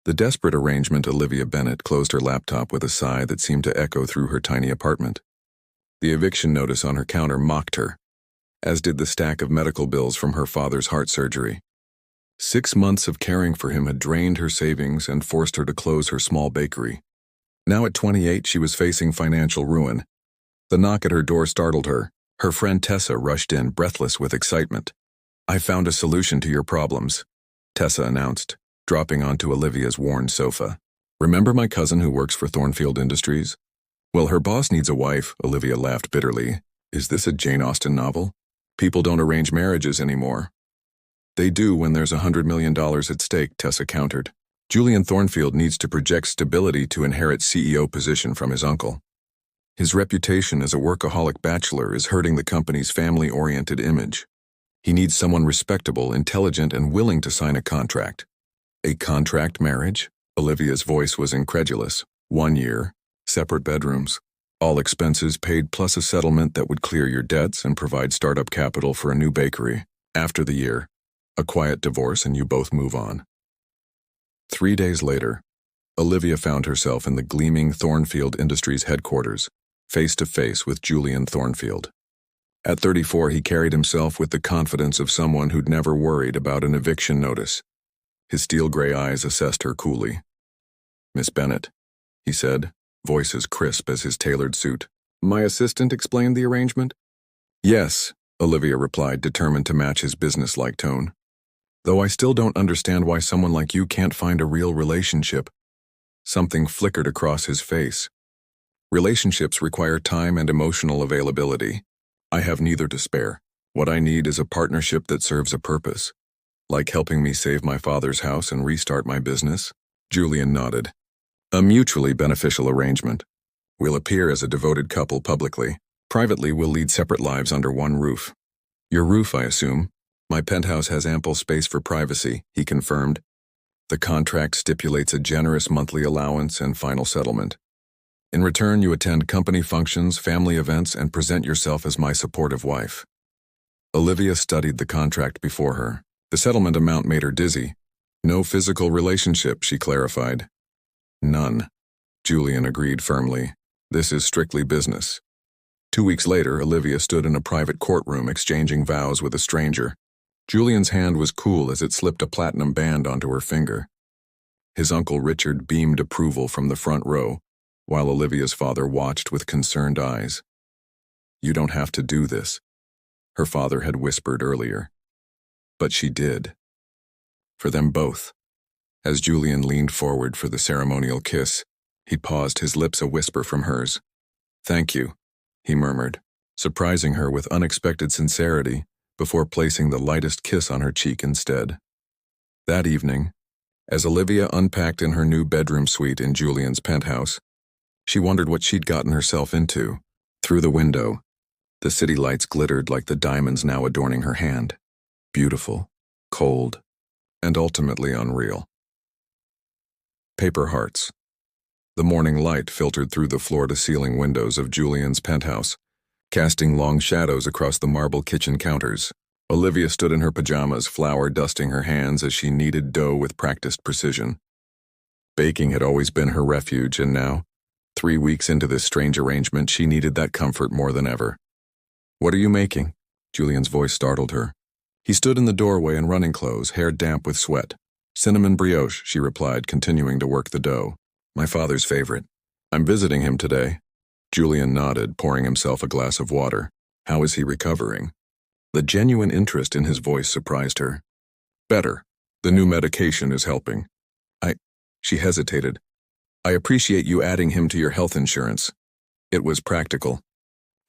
The desperate arrangement. Olivia Bennett closed her laptop with a sigh that seemed to echo through her tiny apartment. The eviction notice on her counter mocked her, as did the stack of medical bills from her father's heart surgery. 6 months of caring for him had drained her savings and forced her to close her small bakery. Now at 28, she was facing financial ruin. The knock at her door startled her. Her friend Tessa rushed in, breathless with excitement. "I found a solution to your problems," Tessa announced, dropping onto Olivia's worn sofa. "Remember my cousin who works for Thornfield Industries? Well, her boss needs a wife," Olivia laughed bitterly. "Is this a Jane Austen novel? People don't arrange marriages anymore." "They do when there's $100 million at stake," Tessa countered. "Julian Thornfield needs to project stability to inherit CEO position from his uncle. His reputation as a workaholic bachelor is hurting the company's family-oriented image. He needs someone respectable, intelligent, and willing to sign a contract." "A contract marriage?" Olivia's voice was incredulous. 1 year, separate bedrooms, all expenses paid plus a settlement that would clear your debts and provide startup capital for a new bakery. After the year, a quiet divorce and you both move on. 3 days later, Olivia found herself in the gleaming Thornfield Industries headquarters, face to face with Julian Thornfield. At 34, he carried himself with the confidence of someone who'd never worried about an eviction notice. His steel gray eyes assessed her coolly. "Miss Bennett," he said, voice as crisp as his tailored suit. "My assistant explained the arrangement?" "Yes," Olivia replied, determined to match his businesslike tone. "Though I still don't understand why someone like you can't find a real relationship." Something flickered across his face. "Relationships require time and emotional availability. I have neither to spare. What I need is a partnership that serves a purpose. Like helping me save my father's house and restart my business?" Julian nodded. "A mutually beneficial arrangement. We'll appear as a devoted couple publicly. Privately, we'll lead separate lives under one roof." "Your roof, I assume?" "My penthouse has ample space for privacy," he confirmed. "The contract stipulates a generous monthly allowance and final settlement. In return, you attend company functions, family events, and present yourself as my supportive wife." Olivia studied the contract before her. The settlement amount made her dizzy. "No physical relationship," she clarified. "None," Julian agreed firmly. "This is strictly business." 2 weeks later, Olivia stood in a private courtroom exchanging vows with a stranger. Julian's hand was cool as it slipped a platinum band onto her finger. His uncle Richard beamed approval from the front row, while Olivia's father watched with concerned eyes. "You don't have to do this," her father had whispered earlier. But she did. For them both. As Julian leaned forward for the ceremonial kiss, he paused, his lips a whisper from hers. "Thank you," he murmured, surprising her with unexpected sincerity before placing the lightest kiss on her cheek instead. That evening, as Olivia unpacked in her new bedroom suite in Julian's penthouse, she wondered what she'd gotten herself into. Through the window, the city lights glittered like the diamonds now adorning her hand. Beautiful, cold, and ultimately unreal. Paper hearts. The morning light filtered through the floor-to-ceiling windows of Julian's penthouse, casting long shadows across the marble kitchen counters. Olivia stood in her pajamas, flour dusting her hands as she kneaded dough with practiced precision. Baking had always been her refuge, and now, 3 weeks into this strange arrangement, she needed that comfort more than ever. "What are you making?" Julian's voice startled her. He stood in the doorway in running clothes, hair damp with sweat. "Cinnamon brioche," she replied, continuing to work the dough. "My father's favorite. I'm visiting him today." Julian nodded, pouring himself a glass of water. How is he recovering? The genuine interest in his voice surprised her. "Better. The new medication is helping." She hesitated. "I appreciate you adding him to your health insurance." It was practical.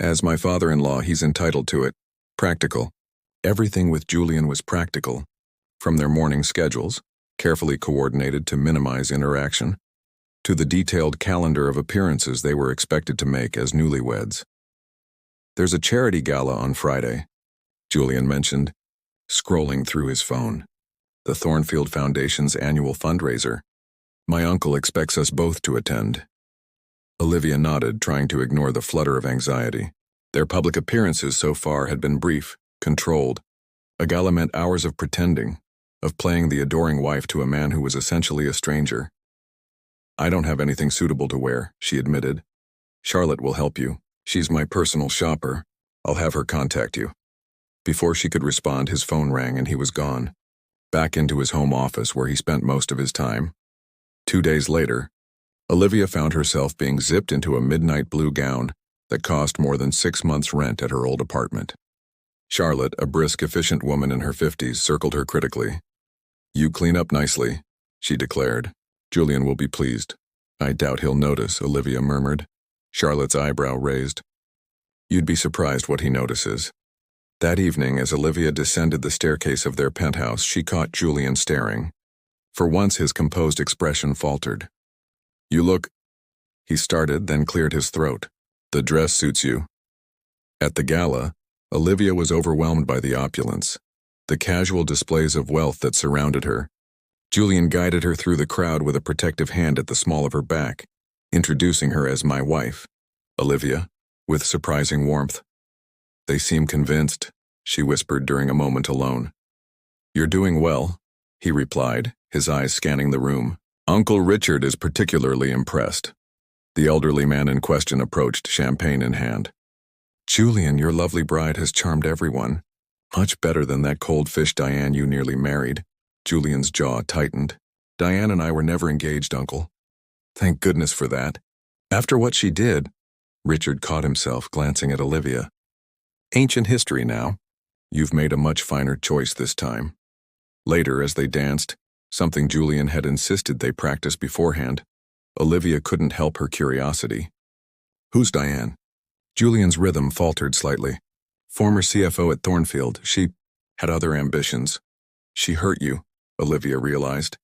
As my father-in-law, he's entitled to it. Practical. Everything with Julian was practical. From their morning schedules, carefully coordinated to minimize interaction, to the detailed calendar of appearances they were expected to make as newlyweds. "There's a charity gala on Friday," Julian mentioned, scrolling through his phone. "The Thornfield Foundation's annual fundraiser. My uncle expects us both to attend." Olivia nodded, trying to ignore the flutter of anxiety. Their public appearances so far had been brief, controlled. A gala meant hours of pretending, of playing the adoring wife to a man who was essentially a stranger. "I don't have anything suitable to wear," she admitted. "Charlotte will help you. She's my personal shopper. I'll have her contact you." Before she could respond, his phone rang and he was gone, back into his home office where he spent most of his time. 2 days later, Olivia found herself being zipped into a midnight blue gown that cost more than 6 months' rent at her old apartment. Charlotte, a brisk, efficient woman in her 50s, circled her critically. "You clean up nicely," she declared. "Julian will be pleased." "I doubt he'll notice," Olivia murmured. Charlotte's eyebrow raised. "You'd be surprised what he notices." That evening, as Olivia descended the staircase of their penthouse, she caught Julian staring. For once, his composed expression faltered. "You look—" he started, then cleared his throat. "The dress suits you." At the gala, Olivia was overwhelmed by the opulence, the casual displays of wealth that surrounded her. Julian guided her through the crowd with a protective hand at the small of her back, introducing her as "my wife, Olivia," with surprising warmth. "They seem convinced," she whispered during a moment alone. "You're doing well," he replied, his eyes scanning the room. "Uncle Richard is particularly impressed." The elderly man in question approached, champagne in hand. "Julian, your lovely bride has charmed everyone. Much better than that cold fish Diane you nearly married." Julian's jaw tightened. "Diane and I were never engaged, Uncle." "Thank goodness for that. After what she did—" Richard caught himself, glancing at Olivia. "Ancient history now. You've made a much finer choice this time." Later, as they danced, something Julian had insisted they practice beforehand, Olivia couldn't help her curiosity. "Who's Diane?" Julian's rhythm faltered slightly. "Former CFO at Thornfield. She had other ambitions." "She hurt you," Olivia realized.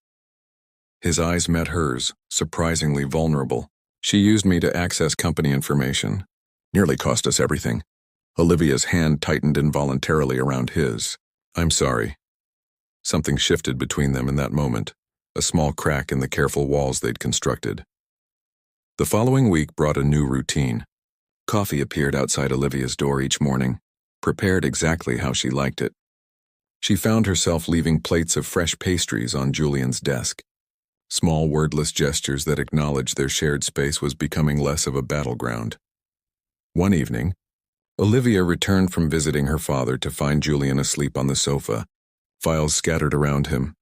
His eyes met hers, surprisingly vulnerable. "She used me to access company information. Nearly cost us everything." Olivia's hand tightened involuntarily around his. "I'm sorry." Something shifted between them in that moment, a small crack in the careful walls they'd constructed. The following week brought a new routine. Coffee appeared outside Olivia's door each morning, prepared exactly how she liked it. She found herself leaving plates of fresh pastries on Julian's desk. Small wordless gestures that acknowledged their shared space was becoming less of a battleground. One evening, Olivia returned from visiting her father to find Julian asleep on the sofa, files scattered around him.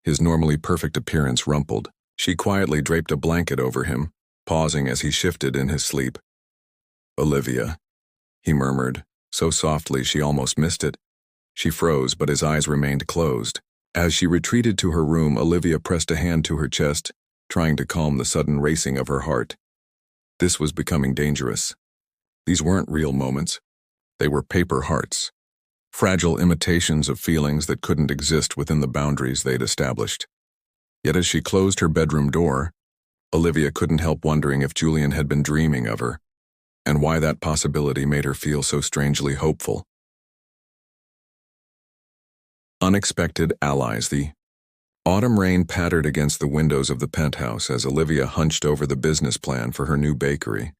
His normally perfect appearance rumpled. She quietly draped a blanket over him, pausing as he shifted in his sleep. "Olivia," he murmured, so softly she almost missed it. She froze, but his eyes remained closed. As she retreated to her room, Olivia pressed a hand to her chest, trying to calm the sudden racing of her heart. This was becoming dangerous. These weren't real moments. They were paper hearts, fragile imitations of feelings that couldn't exist within the boundaries they'd established. Yet as she closed her bedroom door, Olivia couldn't help wondering if Julian had been dreaming of her, and why that possibility made her feel so strangely hopeful. Unexpected allies. The autumn rain pattered against the windows of the penthouse as Olivia hunched over the business plan for her new bakery.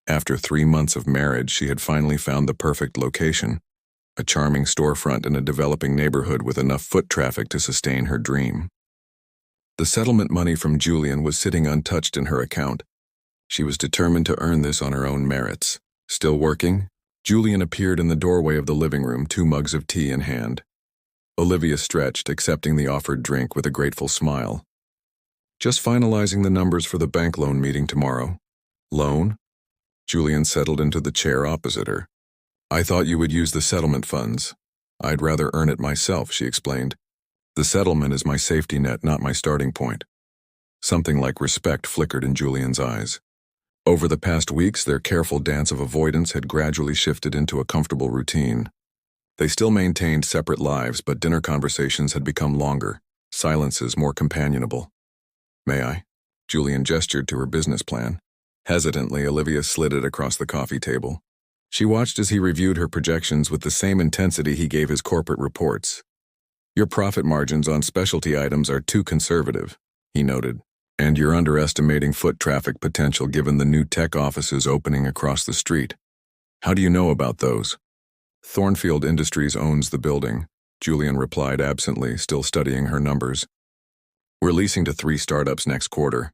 After 3 months of marriage, she had finally found the perfect location, a charming storefront in a developing neighborhood with enough foot traffic to sustain her dream. The settlement money from Julian was sitting untouched in her account. She was determined to earn this on her own merits. Still working, Julian appeared in the doorway of the living room, 2 mugs of tea in hand. Olivia stretched, accepting the offered drink with a grateful smile. "Just finalizing the numbers for the bank loan meeting tomorrow." "Loan?" Julian settled into the chair opposite her. "I thought you would use the settlement funds." "I'd rather earn it myself," she explained. "The settlement is my safety net, not my starting point." Something like respect flickered in Julian's eyes. Over the past weeks, their careful dance of avoidance had gradually shifted into a comfortable routine. They still maintained separate lives, but dinner conversations had become longer, silences more companionable. "May I?" Julian gestured to her business plan. Hesitantly, Olivia slid it across the coffee table. She watched as he reviewed her projections with the same intensity he gave his corporate reports. "Your profit margins on specialty items are too conservative," he noted, "and you're underestimating foot traffic potential given the new tech offices opening across the street. How do you know about those?" "Thornfield Industries owns the building. Julian replied absently, still studying her numbers. We're leasing to 3 startups next quarter.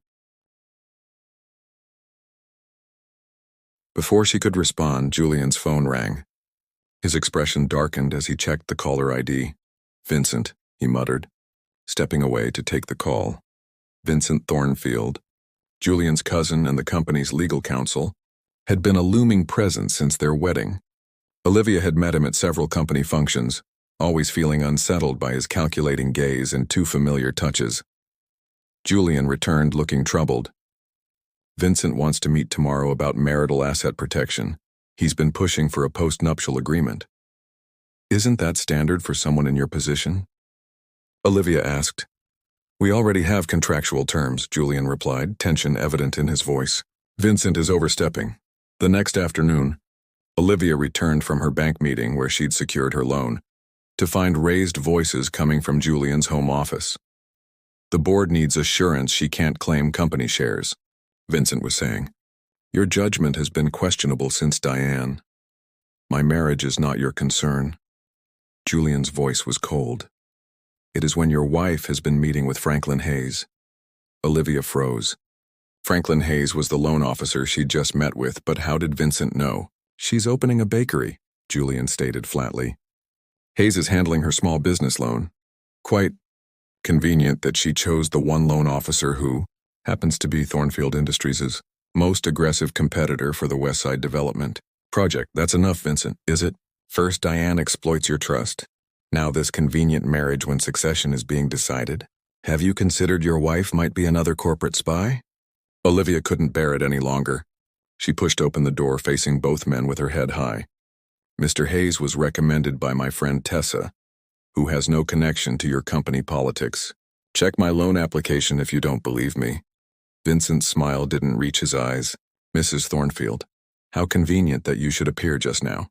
Before she could respond, Julian's phone rang. His expression darkened as he checked the caller ID. Vincent, he muttered, stepping away to take the call. Vincent Thornfield, Julian's cousin and the company's legal counsel, had been a looming presence since their wedding. Olivia had met him at several company functions, always feeling unsettled by his calculating gaze and too familiar touches. Julian returned looking troubled. Vincent wants to meet tomorrow about marital asset protection. He's been pushing for a post-nuptial agreement. Isn't that standard for someone in your position? Olivia asked. We already have contractual terms, Julian replied, tension evident in his voice. Vincent is overstepping. The next afternoon, Olivia returned from her bank meeting where she'd secured her loan, to find raised voices coming from Julian's home office. The board needs assurance she can't claim company shares, Vincent was saying. Your judgment has been questionable since Diane. My marriage is not your concern. Julian's voice was cold. It is when your wife has been meeting with Franklin Hayes. Olivia froze. Franklin Hayes was the loan officer she'd just met with, but how did Vincent know? She's opening a bakery, Julian stated flatly. Hayes is handling her small business loan. Quite convenient that she chose the one loan officer who happens to be Thornfield Industries' most aggressive competitor for the Westside development project. That's enough, Vincent, is it? First, Diane exploits your trust. Now this convenient marriage when succession is being decided. Have you considered your wife might be another corporate spy? Olivia couldn't bear it any longer. She pushed open the door, facing both men with her head high. Mr. Hayes was recommended by my friend Tessa, who has no connection to your company politics. Check my loan application if you don't believe me. Vincent's smile didn't reach his eyes. Mrs. Thornfield, how convenient that you should appear just now.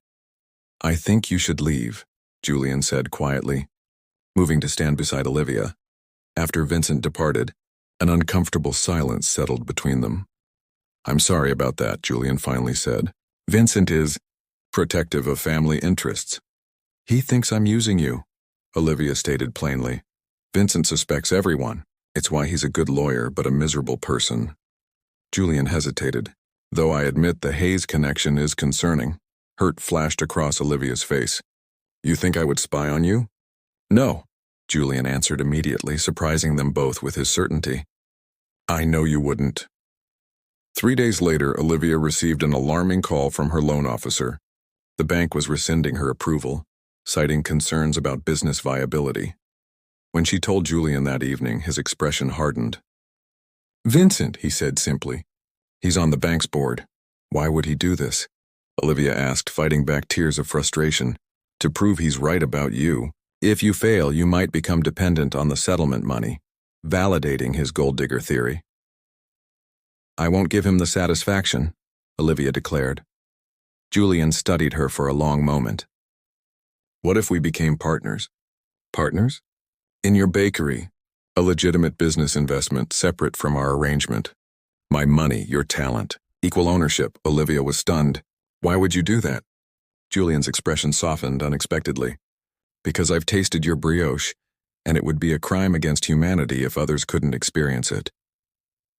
I think you should leave, Julian said quietly, moving to stand beside Olivia. After Vincent departed, an uncomfortable silence settled between them. I'm sorry about that, Julian finally said. Vincent is protective of family interests. He thinks I'm using you, Olivia stated plainly. Vincent suspects everyone. It's why he's a good lawyer but a miserable person. Julian hesitated. Though I admit the Hayes connection is concerning. Hurt flashed across Olivia's face. You think I would spy on you? No, Julian answered immediately, surprising them both with his certainty. I know you wouldn't. 3 days later, Olivia received an alarming call from her loan officer. The bank was rescinding her approval, citing concerns about business viability. When she told Julian that evening, his expression hardened. Vincent, he said simply. He's on the bank's board. Why would he do this? Olivia asked, fighting back tears of frustration. To prove he's right about you. If you fail, you might become dependent on the settlement money, validating his gold digger theory. I won't give him the satisfaction, Olivia declared. Julian studied her for a long moment. What if we became partners? Partners? In your bakery, a legitimate business investment separate from our arrangement. My money, your talent, equal ownership. Olivia was stunned. Why would you do that? Julian's expression softened unexpectedly. Because I've tasted your brioche, and it would be a crime against humanity if others couldn't experience it.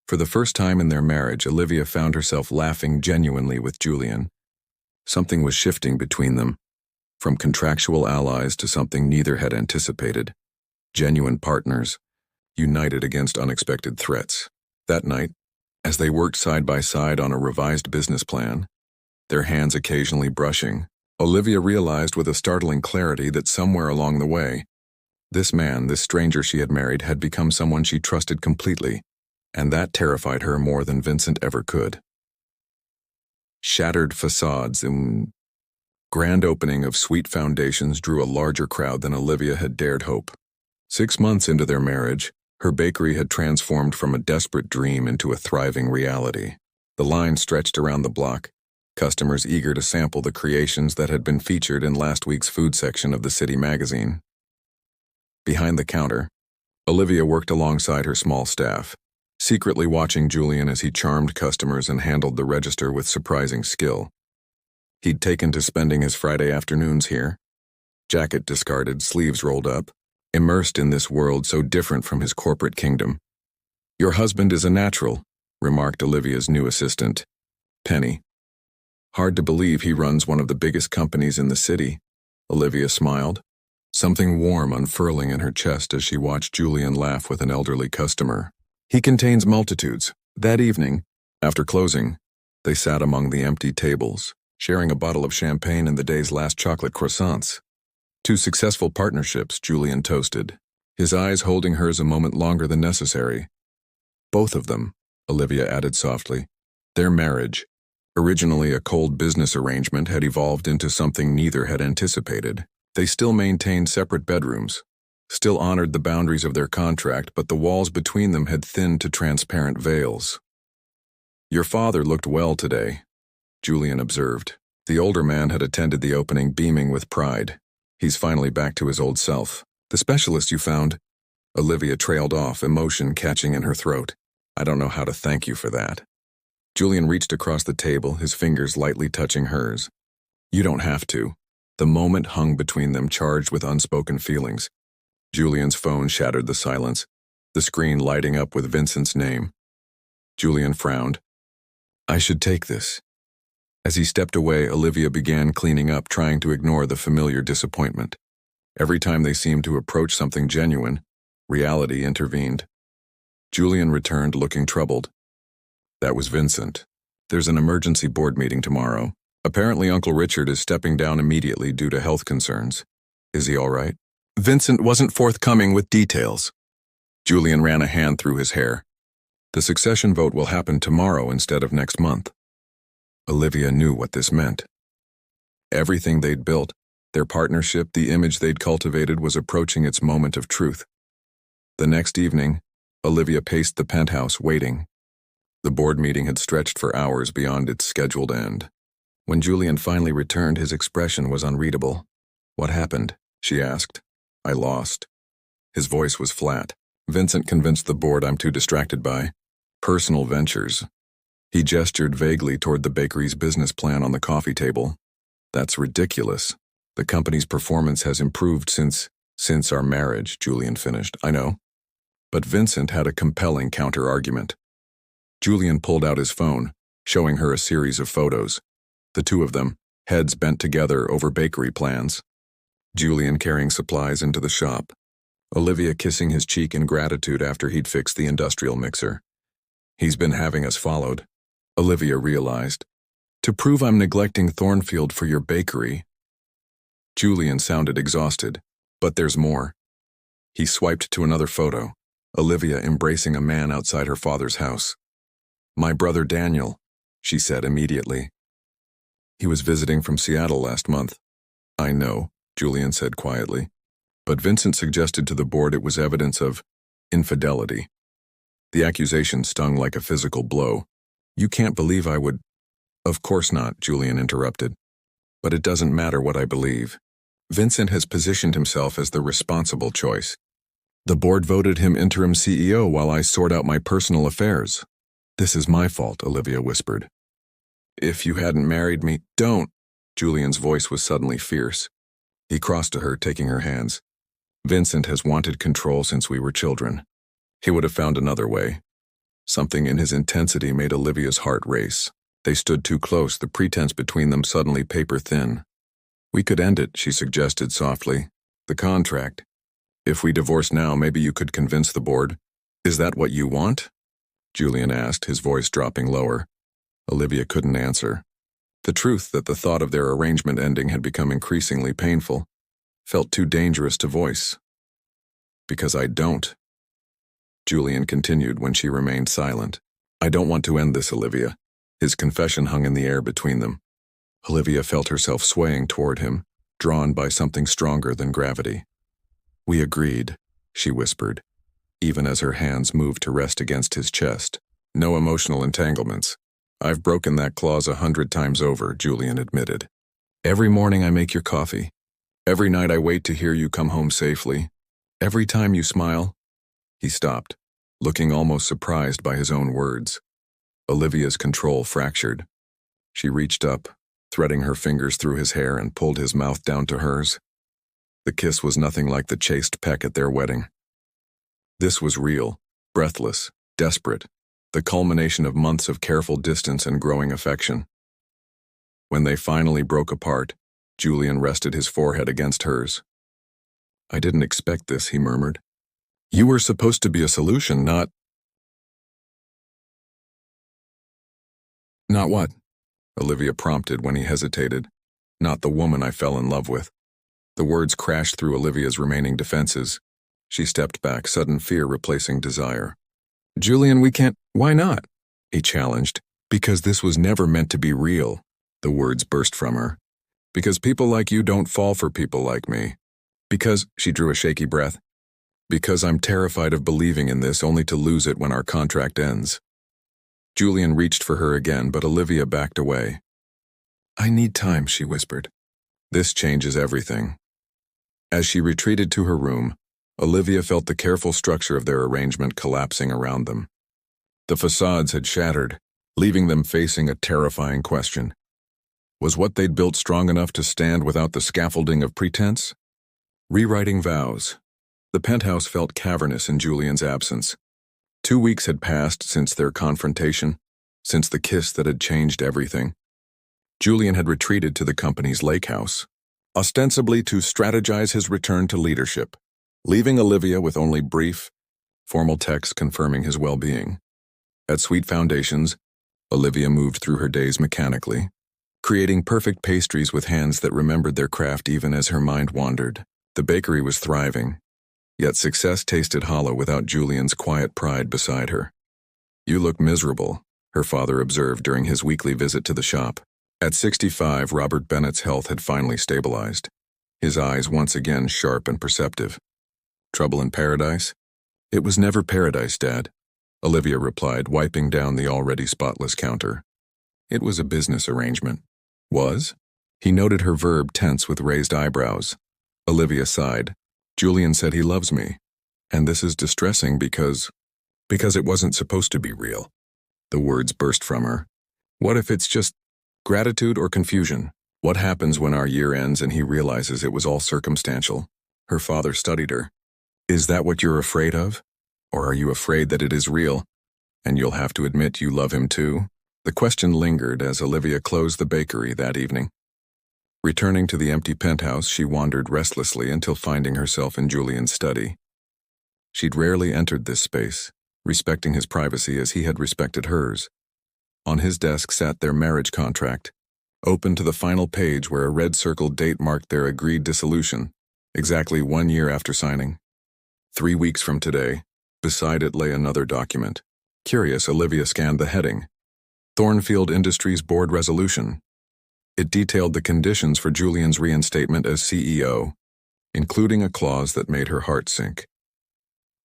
For the first time in their marriage, Olivia found herself laughing genuinely with Julian. Something was shifting between them, from contractual allies to something neither had anticipated. Genuine partners, united against unexpected threats. That night, as they worked side by side on a revised business plan, their hands occasionally brushing, Olivia realized with a startling clarity that somewhere along the way, this man, this stranger she had married, had become someone she trusted completely, and that terrified her more than Vincent ever could. Shattered facades and grand opening of sweet foundations drew a larger crowd than Olivia had dared hope. 6 months into their marriage, her bakery had transformed from a desperate dream into a thriving reality. The line stretched around the block, customers eager to sample the creations that had been featured in last week's food section of the city magazine. Behind the counter, Olivia worked alongside her small staff, secretly watching Julian as he charmed customers and handled the register with surprising skill. He'd taken to spending his Friday afternoons here, Jacket discarded, sleeves rolled up, immersed in this world so different from his corporate kingdom. "Your husband is a natural," remarked Olivia's new assistant, Penny. "Hard to believe he runs one of the biggest companies in the city," Olivia smiled, something warm unfurling in her chest as she watched Julian laugh with an elderly customer. "He contains multitudes." That evening, after closing, they sat among the empty tables, sharing a bottle of champagne and the day's last chocolate croissants. "Two successful partnerships," Julian toasted, his eyes holding hers a moment longer than necessary. "Both of them," Olivia added softly. Their marriage, originally a cold business arrangement, had evolved into something neither had anticipated. They still maintained separate bedrooms, still honored the boundaries of their contract, but the walls between them had thinned to transparent veils. "Your father looked well today," Julian observed. The older man had attended the opening, beaming with pride. "He's finally back to his old self." "The specialist you found?" Olivia trailed off, emotion catching in her throat. "I don't know how to thank you for that." Julian reached across the table, his fingers lightly touching hers. "You don't have to." The moment hung between them, charged with unspoken feelings. Julian's phone shattered the silence, the screen lighting up with Vincent's name. Julian frowned. "I should take this." As he stepped away, Olivia began cleaning up, trying to ignore the familiar disappointment. Every time they seemed to approach something genuine, reality intervened. Julian returned, looking troubled. "That was Vincent. There's an emergency board meeting tomorrow. Apparently Uncle Richard is stepping down immediately due to health concerns. Is he all right?" Vincent wasn't forthcoming with details. Julian ran a hand through his hair. "The succession vote will happen tomorrow instead of next month." Olivia knew what this meant. Everything they'd built, their partnership, the image they'd cultivated, was approaching its moment of truth. The next evening, Olivia paced the penthouse, waiting. The board meeting had stretched for hours beyond its scheduled end. When Julian finally returned, his expression was unreadable. "What happened?" she asked. "I lost." His voice was flat. "Vincent convinced the board I'm too distracted by personal ventures." He gestured vaguely toward the bakery's business plan on the coffee table. "That's ridiculous. The company's performance has improved since our marriage," Julian finished. "I know." But Vincent had a compelling counter-argument. Julian pulled out his phone, showing her a series of photos. The two of them, heads bent together over bakery plans. Julian carrying supplies into the shop. Olivia kissing his cheek in gratitude after he'd fixed the industrial mixer. "He's been having us followed," Olivia realized. "To prove I'm neglecting Thornfield for your bakery." Julian sounded exhausted. "But there's more." He swiped to another photo. Olivia embracing a man outside her father's house. "My brother Daniel," she said immediately. "He was visiting from Seattle last month." "I know," Julian said quietly. But Vincent suggested to the board it was evidence of infidelity. The accusation stung like a physical blow. "You can't believe I would—" "Of course not," Julian interrupted. "But it doesn't matter what I believe. Vincent has positioned himself as the responsible choice. The board voted him interim CEO while I sort out my personal affairs. This is my fault," Olivia whispered. "If you hadn't married me—" "Don't!" Julian's voice was suddenly fierce. He crossed to her, taking her hands. "Vincent has wanted control since we were children. He would have found another way." Something in his intensity made Olivia's heart race. They stood too close, the pretense between them suddenly paper-thin. "We could end it," she suggested softly. "The contract. If we divorce now, maybe you could convince the board." "Is that what you want?" Julian asked, his voice dropping lower. Olivia couldn't answer. The truth that the thought of their arrangement ending had become increasingly painful felt too dangerous to voice. "Because I don't," Julian continued when she remained silent. "I don't want to end this, Olivia." His confession hung in the air between them. Olivia felt herself swaying toward him, drawn by something stronger than gravity. "We agreed," she whispered, even as her hands moved to rest against his chest. "No emotional entanglements." "I've broken that clause 100 times over," Julian admitted. "Every morning I make your coffee. Every night I wait to hear you come home safely. Every time you smile." He stopped, looking almost surprised by his own words. Olivia's control fractured. She reached up, threading her fingers through his hair, and pulled his mouth down to hers. The kiss was nothing like the chaste peck at their wedding. This was real, breathless, desperate, the culmination of months of careful distance and growing affection. When they finally broke apart, Julian rested his forehead against hers. "I didn't expect this," he murmured. "You were supposed to be a solution, not..." "Not what?" Olivia prompted when he hesitated. "Not the woman I fell in love with." The words crashed through Olivia's remaining defenses. She stepped back, sudden fear replacing desire. "Julian, we can't..." "Why not?" he challenged. "Because this was never meant to be real," the words burst from her. "Because people like you don't fall for people like me. Because..." She drew a shaky breath. "Because I'm terrified of believing in this only to lose it when our contract ends." Julian reached for her again, but Olivia backed away. "I need time," she whispered. "This changes everything." As she retreated to her room, Olivia felt the careful structure of their arrangement collapsing around them. The facades had shattered, leaving them facing a terrifying question. Was what they'd built strong enough to stand without the scaffolding of pretense? Rewriting vows. The penthouse felt cavernous in Julian's absence. 2 weeks had passed since their confrontation, since the kiss that had changed everything. Julian had retreated to the company's lake house, ostensibly to strategize his return to leadership, leaving Olivia with only brief, formal texts confirming his well-being. At Sweet Foundations, Olivia moved through her days mechanically, creating perfect pastries with hands that remembered their craft even as her mind wandered. The bakery was thriving, yet success tasted hollow without Julian's quiet pride beside her. "You look miserable," her father observed during his weekly visit to the shop. At 65, Robert Bennett's health had finally stabilized, his eyes once again sharp and perceptive. "Trouble in paradise?" "It was never paradise, Dad," Olivia replied, wiping down the already spotless counter. "It was a business arrangement." "Was?" He noted her verb tense with raised eyebrows. Olivia sighed. "Julian said he loves me, and this is distressing because it wasn't supposed to be real." The words burst from her. "What if it's just gratitude or confusion? What happens when our year ends and he realizes it was all circumstantial?" Her father studied her. "Is that what you're afraid of? Or are you afraid that it is real, and you'll have to admit you love him too?" The question lingered as Olivia closed the bakery that evening. Returning to the empty penthouse, she wandered restlessly until finding herself in Julian's study. She'd rarely entered this space, respecting his privacy as he had respected hers. On his desk sat their marriage contract, open to the final page where a red-circled date marked their agreed dissolution, exactly 1 year after signing. 3 weeks from today, beside it lay another document. Curious, Olivia scanned the heading. Thornfield Industries Board Resolution. It detailed the conditions for Julian's reinstatement as CEO, including a clause that made her heart sink.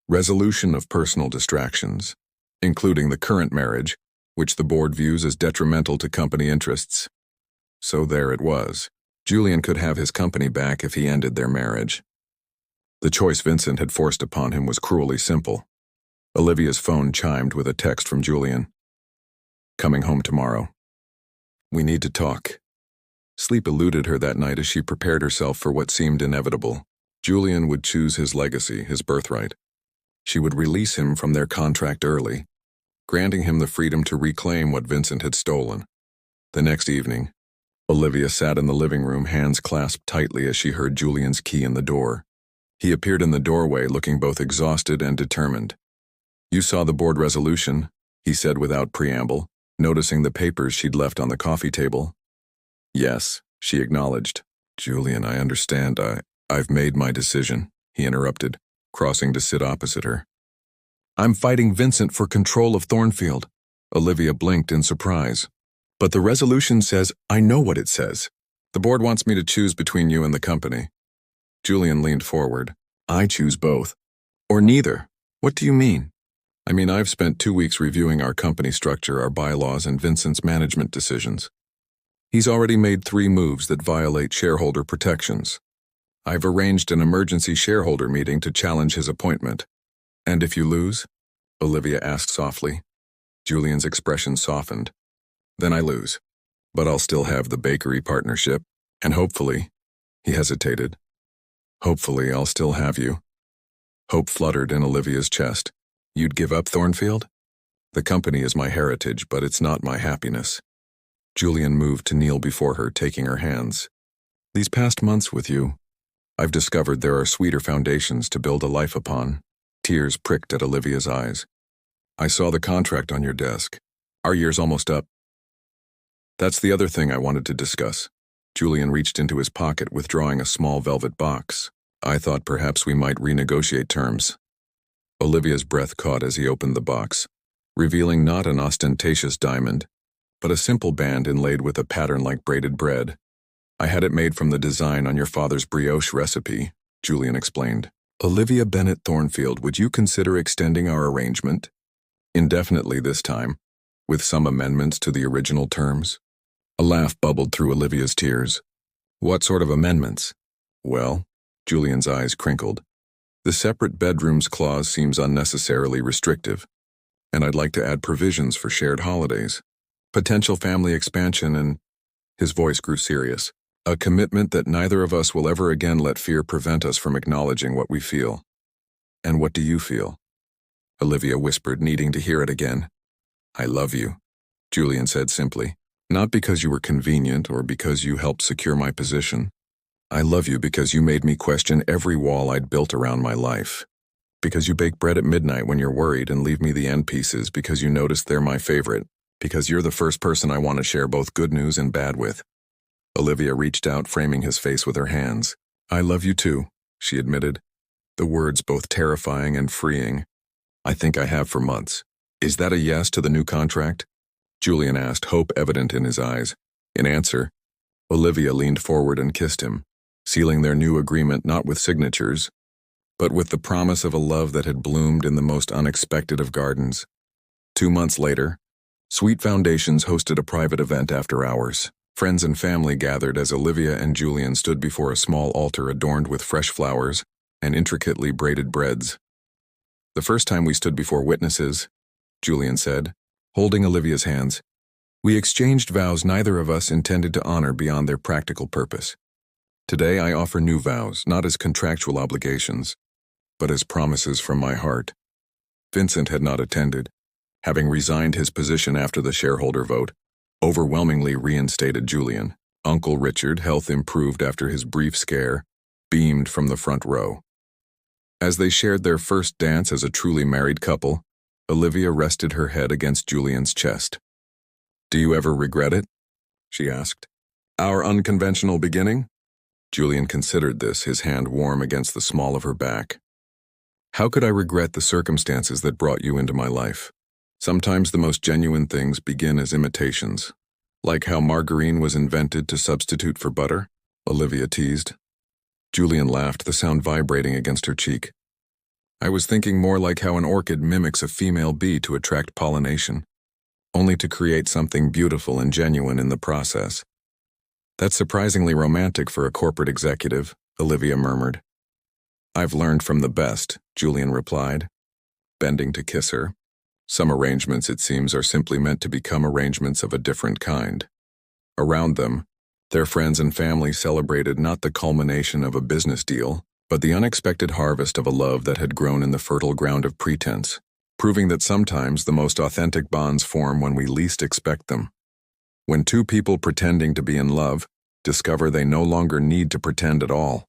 Resolution of personal distractions, including the current marriage, which the board views as detrimental to company interests. So there it was. Julian could have his company back if he ended their marriage. The choice Vincent had forced upon him was cruelly simple. Olivia's phone chimed with a text from Julian. "Coming home tomorrow. We need to talk." Sleep eluded her that night as she prepared herself for what seemed inevitable. Julian would choose his legacy, his birthright. She would release him from their contract early, granting him the freedom to reclaim what Vincent had stolen. The next evening, Olivia sat in the living room, hands clasped tightly as she heard Julian's key in the door. He appeared in the doorway, looking both exhausted and determined. "You saw the board resolution," he said without preamble, noticing the papers she'd left on the coffee table. "Yes," she acknowledged. "Julian, I understand. I've made my decision," he interrupted, crossing to sit opposite her. "I'm fighting Vincent for control of Thornfield." Olivia blinked in surprise. "But the resolution says..." "I know what it says. The board wants me to choose between you and the company." Julian leaned forward. "I choose both. Or neither. What do you mean?" "I mean, I've spent 2 weeks reviewing our company structure, our bylaws, and Vincent's management decisions. He's already made 3 moves that violate shareholder protections. I've arranged an emergency shareholder meeting to challenge his appointment." "And if you lose?" Olivia asked softly. Julian's expression softened. "Then I lose. But I'll still have the bakery partnership, and hopefully..." He hesitated. Hopefully, I'll still have you. Hope fluttered in Olivia's chest. You'd give up Thornfield? The company is my heritage, but it's not my happiness. Julian moved to kneel before her, taking her hands. These past months with you, I've discovered there are sweeter foundations to build a life upon. Tears pricked at Olivia's eyes. I saw the contract on your desk. Our year's almost up. That's the other thing I wanted to discuss. Julian reached into his pocket, withdrawing a small velvet box. I thought perhaps we might renegotiate terms. Olivia's breath caught as he opened the box, revealing not an ostentatious diamond, but a simple band inlaid with a pattern like braided bread. I had it made from the design on your father's brioche recipe, Julian explained. Olivia Bennett Thornfield, would you consider extending our arrangement? Indefinitely this time, with some amendments to the original terms? A laugh bubbled through Olivia's tears. What sort of amendments? Well, Julian's eyes crinkled. The separate bedrooms clause seems unnecessarily restrictive, and I'd like to add provisions for shared holidays, potential family expansion, and his voice grew serious. A commitment that neither of us will ever again let fear prevent us from acknowledging what we feel. And what do you feel? Olivia whispered, needing to hear it again. I love you, Julian said simply. Not because you were convenient or because you helped secure my position. I love you because you made me question every wall I'd built around my life. Because you bake bread at midnight when you're worried and leave me the end pieces because you noticed they're my favorite. Because you're the first person I want to share both good news and bad with. Olivia reached out, framing his face with her hands. I love you too, she admitted, the words both terrifying and freeing. I think I have for months. Is that a yes to the new contract? Julian asked, hope evident in his eyes. In answer, Olivia leaned forward and kissed him, sealing their new agreement not with signatures, but with the promise of a love that had bloomed in the most unexpected of gardens. 2 months later, Sweet Foundations hosted a private event after hours. Friends and family gathered as Olivia and Julian stood before a small altar adorned with fresh flowers and intricately braided breads. The first time we stood before witnesses, Julian said, holding Olivia's hands, we exchanged vows neither of us intended to honor beyond their practical purpose. Today I offer new vows, not as contractual obligations, but as promises from my heart. Vincent had not attended, having resigned his position after the shareholder vote, overwhelmingly reinstated Julian. Uncle Richard, health improved after his brief scare, beamed from the front row. As they shared their first dance as a truly married couple, Olivia rested her head against Julian's chest. Do you ever regret it? She asked. Our unconventional beginning? Julian considered this, his hand warm against the small of her back. How could I regret the circumstances that brought you into my life? Sometimes the most genuine things begin as imitations. Like how margarine was invented to substitute for butter, Olivia teased. Julian laughed, the sound vibrating against her cheek. I was thinking more like how an orchid mimics a female bee to attract pollination, only to create something beautiful and genuine in the process. That's surprisingly romantic for a corporate executive, Olivia murmured. I've learned from the best, Julian replied, bending to kiss her. Some arrangements, it seems, are simply meant to become arrangements of a different kind. Around them, their friends and family celebrated not the culmination of a business deal, but the unexpected harvest of a love that had grown in the fertile ground of pretense, proving that sometimes the most authentic bonds form when we least expect them. When two people pretending to be in love discover they no longer need to pretend at all.